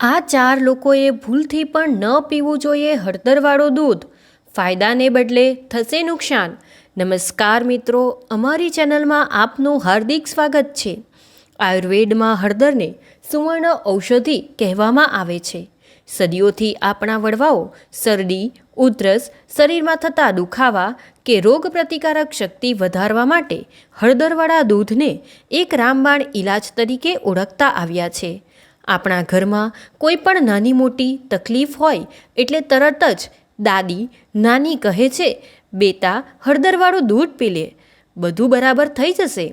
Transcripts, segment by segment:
આ ચાર લોકોએ ભૂલથી પણ ન પીવું જોઈએ હળદરવાળું દૂધ. ફાયદાને બદલે થશે નુકસાન. નમસ્કાર મિત્રો, અમારી ચેનલમાં આપનું હાર્દિક સ્વાગત છે. આયુર્વેદમાં હળદરને સુવર્ણ ઔષધિ કહેવામાં આવે છે. સદીઓથી આપણા વડવાઓ શરદી, ઉધરસ, શરીરમાં થતા દુખાવા કે રોગ પ્રતિકારક શક્તિ વધારવા માટે હળદરવાળા દૂધને એક રામબાણ ઈલાજ તરીકે ઓળખતા આવ્યા છે. આપણા ઘરમાં કોઈ પણ નાની મોટી તકલીફ હોય એટલે તરત જ દાદી, નાની કહે છે, બેટા હળદરવાળું દૂધ પી લે, બધું બરાબર થઈ જશે.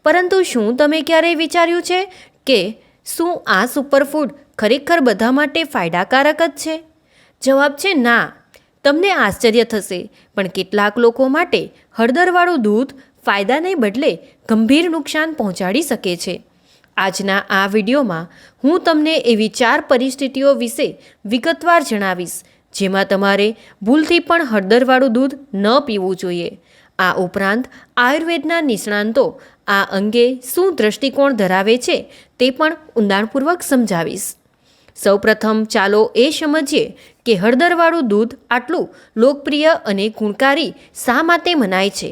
પરંતુ શું તમે ક્યારેય વિચાર્યું છે કે શું આ સુપરફૂડ ખરેખર બધા માટે ફાયદાકારક જ છે? જવાબ છે ના. તમને આશ્ચર્ય થશે, પણ કેટલાક લોકો માટે હળદરવાળું દૂધ ફાયદાને બદલે ગંભીર નુકસાન પહોંચાડી શકે છે. આજના આ વિડીયોમાં હું તમને એવી 4 પરિસ્થિતિઓ વિશે વિગતવાર જણાવીશ જેમાં તમારે ભૂલથી પણ હળદરવાળું દૂધ ન પીવું જોઈએ. આ ઉપરાંત આયુર્વેદના નિષ્ણાંતો આ અંગે શું દ્રષ્ટિકોણ ધરાવે છે તે પણ ઊંડાણપૂર્વક સમજાવીશ. સૌપ્રથમ ચાલો એ સમજીએ કે હળદરવાળું દૂધ આટલું લોકપ્રિય અને ગુણકારી શા માટે મનાય છે.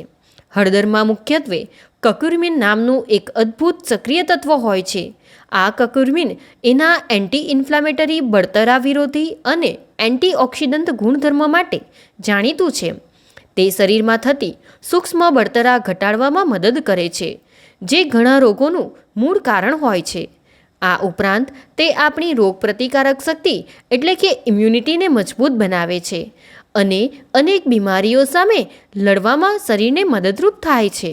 હળદરમાં મુખ્યત્વે કકુર્મિન નામનું એક અદ્ભુત સક્રિય તત્વ હોય છે. આ કકુર્મિન એના એન્ટી ઇન્ફ્લામેટરી, બળતરા વિરોધી અને એન્ટીઓક્સિડન્ટ ગુણધર્મ માટે જાણીતું છે. તે શરીરમાં થતી સૂક્ષ્મ બળતરા ઘટાડવામાં મદદ કરે છે, જે ઘણા રોગોનું મૂળ કારણ હોય છે. આ ઉપરાંત તે આપણી રોગપ્રતિકારક શક્તિ એટલે કે ઇમ્યુનિટીને મજબૂત બનાવે છે અને અનેક બીમારીઓ સામે લડવામાં શરીરને મદદરૂપ થાય છે.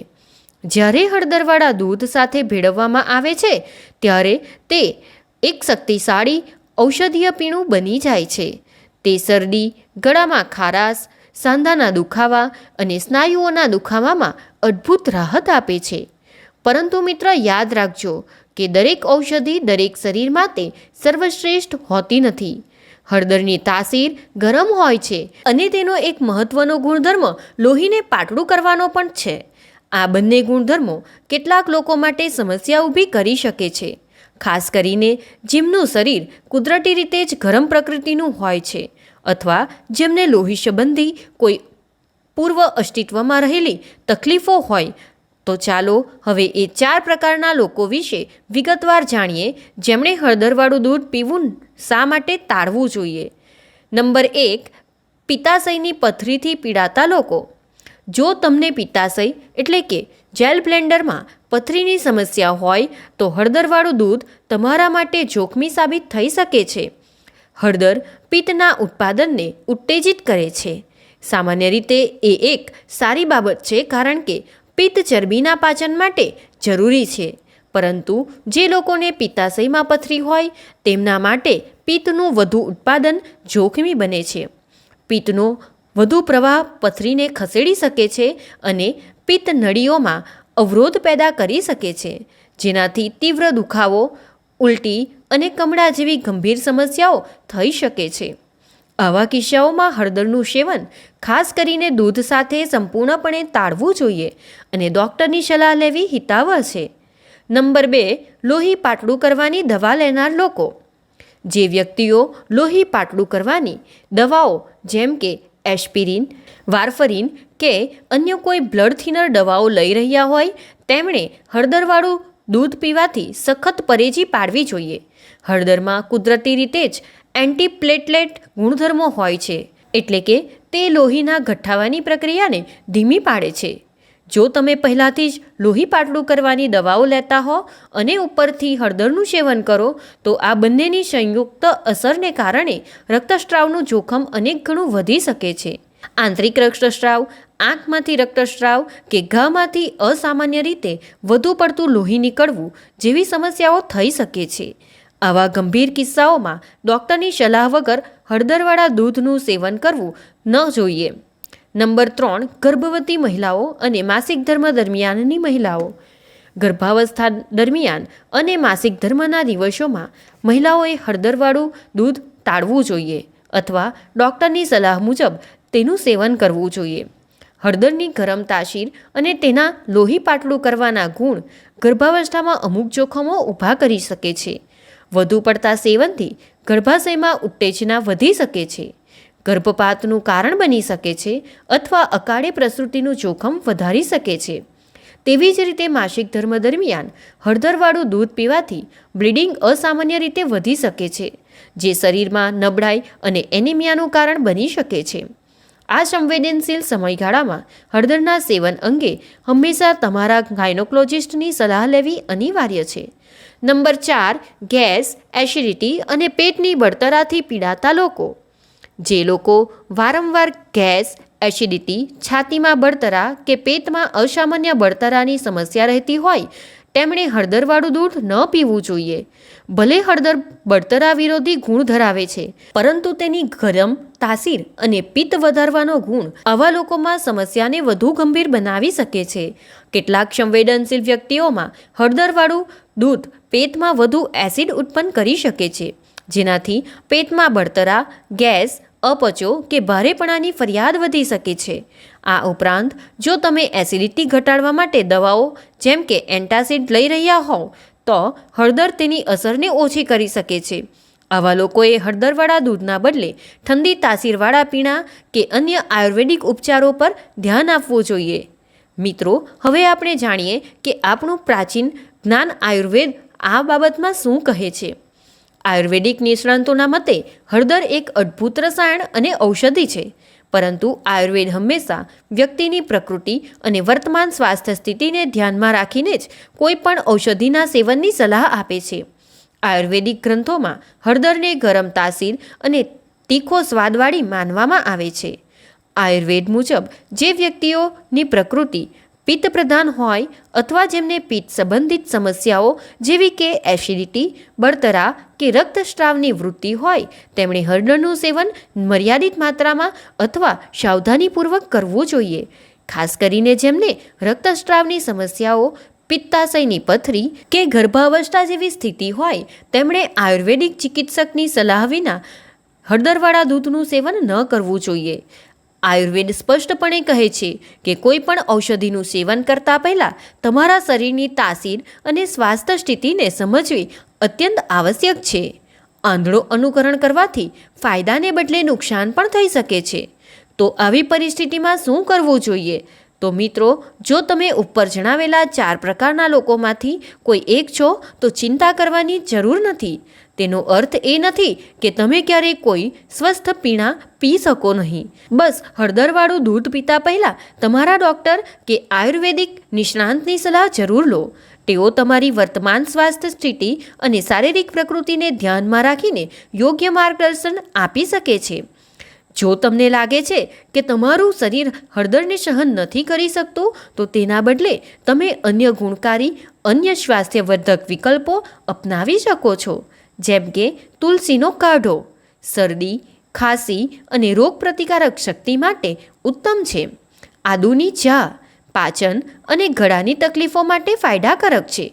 જ્યારે હળદરવાળા દૂધ સાથે ભેળવવામાં આવે છે ત્યારે તે એક શક્તિશાળી ઔષધીય પીણું બની જાય છે. તે શરદી, ગળામાં ખારાશ, સાંધાના દુખાવા અને સ્નાયુઓના દુખાવામાં અદ્ભુત રાહત આપે છે. પરંતુ મિત્ર, યાદ રાખજો કે દરેક ઔષધિ દરેક શરીર માટે સર્વશ્રેષ્ઠ હોતી નથી. હળદરની તાસીર ગરમ હોય છે અને તેનો એક મહત્વનો ગુણધર્મ લોહીને પાતળું કરવાનો પણ છે. આ બંને ગુણધર્મો કેટલાક લોકો માટે સમસ્યા ઊભી કરી શકે છે, ખાસ કરીને જેમનું શરીર કુદરતી રીતે જ ગરમ પ્રકૃતિનું હોય છે અથવા જેમને લોહી સંબંધી કોઈ પૂર્વ અસ્તિત્વમાં રહેલી તકલીફો હોય. તો ચાલો હવે એ 4 પ્રકારના લોકો વિશે વિગતવાર જાણીએ જેમણે હળદરવાળું દૂધ પીવું શા માટે ટાળવું જોઈએ. નંબર 1, પિત્તાશયની પથરીથી પીડાતા લોકો. જો તમને પિત્તાશય એટલે કે જેલ બ્લેન્ડરમાં પથરીની સમસ્યા હોય તો હળદરવાળું દૂધ તમારા માટે જોખમી સાબિત થઈ શકે છે. હળદર પિત્તના ઉત્પાદનને ઉત્તેજિત કરે છે. સામાન્ય રીતે એ એક સારી બાબત છે કારણ કે પિત્ત ચરબીના પાચન માટે જરૂરી છે. પરંતુ જે લોકોને પિત્તાશયમાં પથરી હોય તેમના માટે પિત્તનું વધુ ઉત્પાદન જોખમી બને છે. પિત્તનો વધુ પ્રવાહ પથરીને ખસેડી શકે છે અને પિત્ત નળીઓમાં અવરોધ પેદા કરી શકે છે, જેનાથી તીવ્ર દુખાવો, ઉલટી અને કમળા જેવી ગંભીર સમસ્યાઓ થઈ શકે છે. આવા કિસ્સાઓમાં હળદરનું સેવન ખાસ કરીને દૂધ સાથે સંપૂર્ણપણે ટાળવું જોઈએ અને ડૉક્ટરની સલાહ લેવી હિતાવહ છે. નંબર 2, લોહી પાતળું કરવાની દવા લેનાર લોકો. જે વ્યક્તિઓ લોહી પાતળું કરવાની દવાઓ જેમ કે એસ્પિરિન, વાર્ફરિન કે અન્ય કોઈ બ્લડ થિનર દવાઓ લઈ રહ્યા હોય તેમણે હળદરવાળું દૂધ પીવાથી સખત પરેજી પાડવી જોઈએ. હળદરમાં કુદરતી રીતે જ એન્ટીપ્લેટલેટ ગુણધર્મો હોય છે, એટલે કે તે લોહીના ગઠ્ઠાવાની પ્રક્રિયાને ધીમી પાડે છે. જો તમે પહેલાંથી જ લોહી પાતળું કરવાની દવાઓ લેતા હો અને ઉપરથી હળદરનું સેવન કરો તો આ બંનેની સંયુક્ત અસરને કારણે રક્તસ્રાવનું જોખમ અનેક ગણું વધી શકે છે. આંતરિક રક્તસ્રાવ, આંખમાંથી રક્તસ્રાવ કે ઘામાંથી અસામાન્ય રીતે વધુ પડતું લોહી નીકળવું જેવી સમસ્યાઓ થઈ શકે છે. આવા ગંભીર કિસ્સાઓમાં ડૉક્ટરની સલાહ વગર હળદરવાળા દૂધનું સેવન કરવું ન જોઈએ. નંબર 3, ગર્ભવતી મહિલાઓ અને માસિક ધર્મ દરમિયાનની મહિલાઓ. ગર્ભાવસ્થા દરમિયાન અને માસિક ધર્મના દિવસોમાં મહિલાઓએ હળદરવાળું દૂધ ટાળવું જોઈએ અથવા ડૉક્ટરની સલાહ મુજબ તેનું સેવન કરવું જોઈએ. હળદરની ગરમ તાસીર અને તેના લોહી પાતળું કરવાના ગુણ ગર્ભાવસ્થામાં અમુક જોખમો ઊભા કરી શકે છે. વધુ પડતા સેવનથી ગર્ભાશયમાં ઉત્તેજના વધી શકે છે, ગર્ભપાતનું કારણ બની શકે છે અથવા અકાળે પ્રસૂતિનું જોખમ વધારી શકે છે. તેવી જ રીતે માસિક ધર્મ દરમિયાન હળદરવાળું દૂધ પીવાથી બ્લીડિંગ અસામાન્ય રીતે વધી શકે છે, જે શરીરમાં નબળાઈ અને એનિમિયાનું કારણ બની શકે છે. આ સંવેદનશીલ સમયગાળામાં હળદરના સેવન અંગે હંમેશા તમારા ગાયનોકોલોજિસ્ટની સલાહ લેવી અનિવાર્ય છે. નંબર 4, ગેસ, એસિડિટી અને પેટની બળતરાથી પીડાતા લોકો. જે લોકો વારંવાર ગેસ, એસિડિટી, છાતીમાં બળતરા કે પેટમાં અસામાન્ય બળતરાની સમસ્યા રહેતી હોય તેમણે હળદરવાળું દૂધ ન પીવું જોઈએ. ભલે હળદર બળતરા વિરોધી ગુણ ધરાવે છે, પરંતુ તેની ગરમ તાસીર અને પિત્ત વધારવાનો ગુણ આવા લોકોમાં સમસ્યાને વધુ ગંભીર બનાવી શકે છે. કેટલાક સંવેદનશીલ વ્યક્તિઓમાં હળદરવાળું દૂધ પેટમાં વધુ એસિડ ઉત્પન્ન કરી શકે છે, જેનાથી પેટમાં બળતરા, ગેસ, અપચો કે ભારેપણાની ફરિયાદ વધી શકે છે. આ ઉપરાંત જો તમે એસિડિટી ઘટાડવા માટે દવાઓ જેમ કે એન્ટાસિડ લઈ રહ્યા હોવ તો હળદર તેની અસરને ઓછી કરી શકે છે. આવા લોકોએ હળદરવાળા દૂધના બદલે ઠંડી તાસીરવાળા પીણા કે અન્ય આયુર્વેદિક ઉપચારો પર ધ્યાન આપવું જોઈએ. મિત્રો, હવે આપણે જાણીએ કે આપણું પ્રાચીન જ્ઞાન આયુર્વેદ આ બાબતમાં શું કહે છે. આયુર્વેદિક નિષ્ણાંતોના મતે હળદર એક અદ્ભુત રસાયણ અને ઔષધિ છે, પરંતુ આયુર્વેદ હંમેશા વ્યક્તિની પ્રકૃતિ અને વર્તમાન સ્વાસ્થ્ય સ્થિતિને ધ્યાનમાં રાખીને જ કોઈ પણ ઔષધિના સેવનની સલાહ આપે છે. આયુર્વેદિક ગ્રંથોમાં હળદરને ગરમ તાસીર અને તીખો સ્વાદવાળી માનવામાં આવે છે. આયુર્વેદ મુજબ જે વ્યક્તિઓની પ્રકૃતિ પિત્ત પ્રધાન હોય અથવા જેમને પિત્ત સંબંધિત સમસ્યાઓ જેવી કે એસિડિટી, બળતરા કે રક્તસ્રાવની વૃત્તિ હોય તેમણે હળદરનું સેવન મર્યાદિત માત્રામાં અથવા સાવધાનીપૂર્વક કરવું જોઈએ. ખાસ કરીને જેમને રક્તસ્રાવની સમસ્યાઓ, પિત્તાશયની પથરી કે ગર્ભાવસ્થા જેવી સ્થિતિ હોય તેમણે આયુર્વેદિક ચિકિત્સકની સલાહ વિના હળદરવાળા દૂધનું સેવન ન કરવું જોઈએ. આયુર્વેદ સ્પષ્ટપણે કહે છે કે કોઈ પણ ઔષધિનું સેવન કરતા પહેલાં તમારા શરીરની તાસીર અને સ્વાસ્થ્ય સ્થિતિને સમજવી અત્યંત આવશ્યક છે. આંધળો અનુકરણ કરવાથી ફાયદાને બદલે નુકસાન પણ થઈ શકે છે. તો આવી પરિસ્થિતિમાં શું કરવું જોઈએ? તો મિત્રો, જો તમે ઉપર જણાવેલા 4 પ્રકારના લોકોમાંથી કોઈ એક છો તો ચિંતા કરવાની જરૂર નથી. તેનો અર્થ એ નથી કે તમે ક્યારેય કોઈ સ્વસ્થ પીણા પી શકો નહીં. બસ હળદરવાળું દૂધ પીતા પહેલાં તમારા ડૉક્ટર કે આયુર્વેદિક નિષ્ણાંતની સલાહ જરૂર લો. તેઓ તમારી વર્તમાન સ્વાસ્થ્ય સ્થિતિ અને શારીરિક પ્રકૃતિને ધ્યાનમાં રાખીને યોગ્ય માર્ગદર્શન આપી શકે છે. જો તમને લાગે છે કે તમારું શરીર હળદરને સહન નથી કરી શકતું તો તેના બદલે તમે અન્ય ગુણકારી અન્ય સ્વાસ્થ્યવર્ધક વિકલ્પો અપનાવી શકો છો, જેમ કે તુલસીનો કાઢો શરદી, ખાંસી અને રોગપ્રતિકારક શક્તિ માટે ઉત્તમ છે. આદુની ચા પાચન અને ગળાની તકલીફો માટે ફાયદાકારક છે.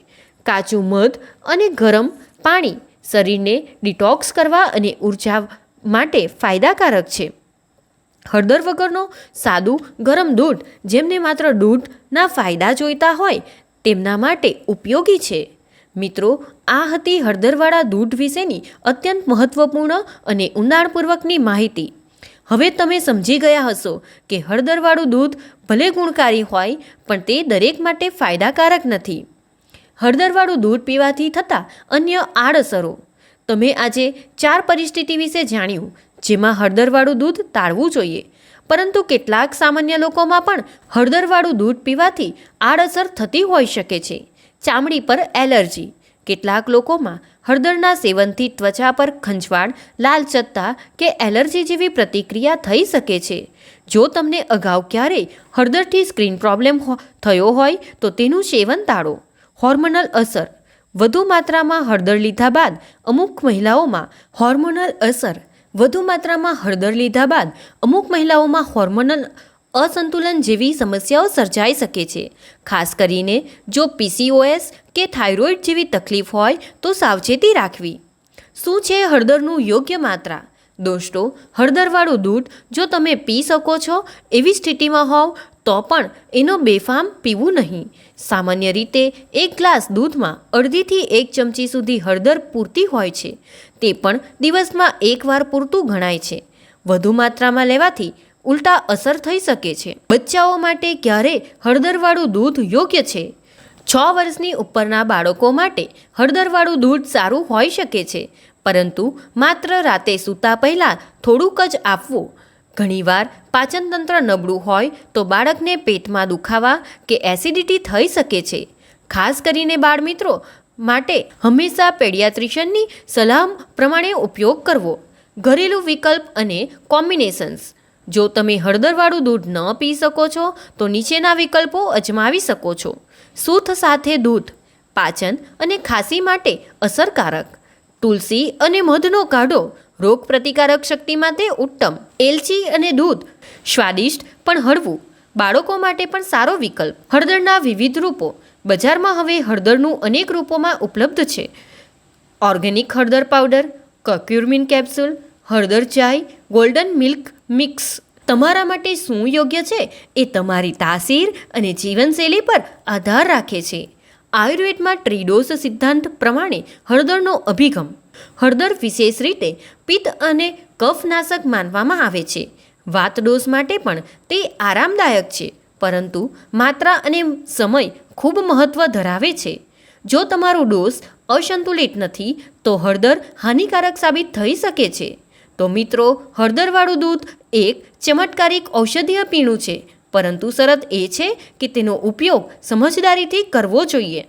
કાચું મધ અને ગરમ પાણી શરીરને ડિટોક્સ કરવા અને ઉર્જા માટે ફાયદાકારક છે. હળદર વગરનો સાદું ગરમ દૂધ જેમને માત્ર દૂધના ફાયદા જોઈતા હોય તેમના માટે ઉપયોગી છે. મિત્રો, આ હતી હળદરવાળા દૂધ વિશેની અત્યંત મહત્વપૂર્ણ અને ઊંડાણપૂર્વકની માહિતી. હવે તમે સમજી ગયા હશો કે હળદરવાળું દૂધ ભલે ગુણકારી હોય પણ તે દરેક માટે ફાયદાકારક નથી. હળદરવાળું દૂધ પીવાથી થતા અન્ય આડઅસરો. તમે આજે 4 પરિસ્થિતિ વિશે જાણ્યું જેમાં હળદરવાળું દૂધ ટાળવું જોઈએ, પરંતુ કેટલાક સામાન્ય લોકોમાં પણ હળદરવાળું દૂધ પીવાથી આડઅસર થતી હોઈ શકે છે. ચામડી પર એલર્જી. કેટલાક લોકોમાં હળદરના સેવનથી ત્વચા પર ખંજવાળ, લાલ ચત્તા કે એલર્જી જેવી પ્રતિક્રિયા થઈ શકે છે. જો તમને અગાઉ ક્યારેય હળદરથી સ્કિન પ્રોબ્લેમ થયો હોય તો તેનું સેવન ટાળો. હોર્મોનલ અસર. વધુ માત્રામાં હળદર લીધા બાદ અમુક મહિલાઓમાં હોર્મોનલ અસંતુલન જેવી સમસ્યાઓ સર્જાઈ શકે છે. ખાસ કરીને જો PCOS કે થાઇરોઇડ જેવી તકલીફ હોય તો સાવચેતી રાખવી. શું છે હળદરનું યોગ્ય માત્રા? દોસ્તો, હળદરવાળું દૂધ જો તમે પી શકો છો એવી સ્થિતિમાં હોવ તો પણ એનો બેફામ પીવું નહીં. સામાન્ય રીતે એક ગ્લાસ દૂધમાં અડધીથી 1 ચમચી સુધી હળદર પૂરતી હોય છે. તે પણ દિવસમાં એકવાર પૂરતું ગણાય છે. વધુ માત્રામાં લેવાથી ઉલટા અસર થઈ શકે છે. બચ્ચાઓ માટે ક્યારે હળદરવાળું દૂધ યોગ્ય છે? 6 વર્ષની ઉપરના બાળકો માટે હળદરવાળું દૂધ સારું હોઈ શકે છે, પરંતુ માત્ર રાતે સૂતા પહેલાં થોડુંક જ આપવું. ઘણીવાર પાચનતંત્ર નબળું હોય તો બાળકને પેટમાં દુખાવા કે એસિડિટી થઈ શકે છે. ખાસ કરીને બાળમિત્રો માટે હંમેશા પેડિયાટ્રિશિયનની સલાહ પ્રમાણે ઉપયોગ કરવો. ઘરેલું વિકલ્પ અને કોમ્બિનેશન્સ. જો તમે હળદરવાળું દૂધ ન પી શકો છો તો નીચેના વિકલ્પો અજમાવી શકો છો. સૂઠ સાથે દૂધ પાચન અને ખાંસી માટે અસરકારક. તુલસી અને મધનો કાઢો રોગપ્રતિકારક શક્તિ માટે ઉત્તમ. એલચી અને દૂધ સ્વાદિષ્ટ પણ હળવું. બાળકો માટે પણ સારો વિકલ્પ. હળદરના વિવિધ રૂપો. બજારમાં હવે હળદરનું અનેક રૂપોમાં ઉપલબ્ધ છે. ઓર્ગેનિક હળદર પાવડર, કર્ક્યુમિન કેપ્સ્યુલ, હળદર ચાય, ગોલ્ડન મિલ્ક મિક્સ. તમારા માટે શું યોગ્ય છે એ તમારી તાસીર અને જીવનશૈલી પર આધાર રાખે છે. આયુર્વેદમાં ટ્રીડોઝ સિદ્ધાંત પ્રમાણે હળદરનો અભિગમ. હળદર વિશેષ રીતે પિત્ત અને કફનાશક માનવામાં આવે છે. વાત દોષ માટે પણ તે આરામદાયક છે, પરંતુ માત્રા અને સમય ખૂબ મહત્ત્વ ધરાવે છે. જો તમારો ડોઝ અસંતુલિત નથી તો હળદર હાનિકારક સાબિત થઈ શકે છે. તો મિત્રો, હળદરવાળું દૂધ એક ચમત્કારિક ઔષધીય પીણું છે, પરંતુ શરત એ છે કે તેનો ઉપયોગ સમજદારીથી કરવો જોઈએ.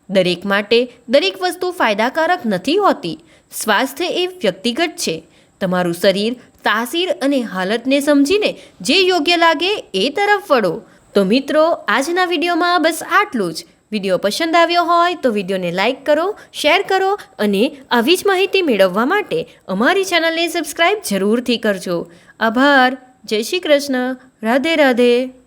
દરેક માટે દરેક વસ્તુ ફાયદાકારક નથી હોતી. સ્વાસ્થ્ય એ વ્યક્તિગત છે. તમારું શરીર, તાસીર અને હાલતને સમજીને જે યોગ્ય લાગે એ તરફ વળો. તો મિત્રો, આજના વિડીયોમાં બસ આટલું જ. વિડીયો પસંદ આવ્યો હોય તો વિડીયોને લાઇક કરો, શેર કરો અને આવી જ માહિતી મેળવવા માટે અમારી ચેનલને સબસ્ક્રાઈબ જરૂરથી કરજો. આભાર. જય શ્રી કૃષ્ણ. રાધે રાધે.